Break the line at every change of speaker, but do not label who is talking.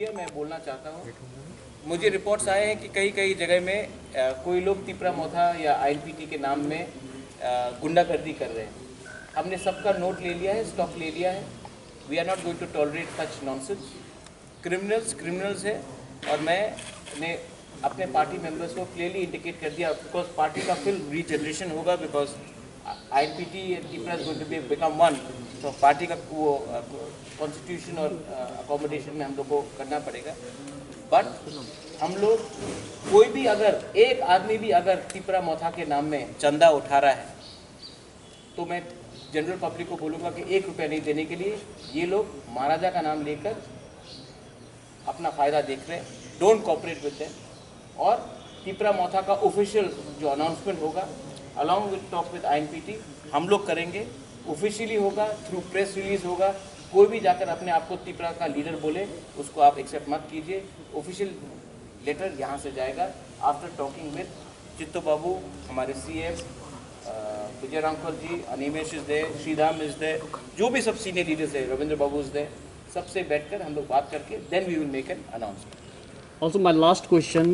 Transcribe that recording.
मैं बोलना चाहता हूँ, मुझे रिपोर्ट्स आए हैं कि कई कई जगह में कोई लोग तिपरा मोथा या आईएनपीटी के नाम में गुंडागर्दी कर रहे हैं। हमने सबका नोट ले लिया है, स्टॉक ले लिया है। We are not going to tolerate such nonsense. Criminals है। और मैंने अपने पार्टी मेंबर्स को क्लियरली इंडिकेट कर दिया, बिकॉज पार्टी का फिर रीजनरेशन होगा, because INPT and Tipra is going to be become one. तो पार्टी का वो कॉन्स्टिट्यूशन और अकोमोडेशन में हम लोग को करना पड़ेगा। बट हम लोग कोई भी अगर एक आदमी भी अगर तिपरा मोथा के नाम में चंदा उठा रहा है तो मैं जनरल पब्लिक को बोलूँगा कि 1 रुपया नहीं देने के लिए ये लोग महाराजा का नाम लेकर अपना फ़ायदा देख रहे हैं। Don't cooperate with them. और तिपरा मोथा का ऑफिशियल जो अनाउंसमेंट होगा अलॉन्ग विद टॉक विद आईएनपीटी हम लोग करेंगे। ऑफिशियली होगा, थ्रू प्रेस रिलीज होगा। कोई भी जाकर अपने आप को तिपरा का लीडर बोले उसको आप एक्सेप्ट मत कीजिए। ऑफिशियल लेटर यहाँ से जाएगा after talking with Chitto Babu, हमारे CM Vijay Ramkar ji, Animesh is there, Shridham is there, जो भी सब सीनियर लीडर्स है, रविंद्र बाबू इज दे, सबसे बैठकर हम लोग बात करके then we will make an announcement.
Also, my last question.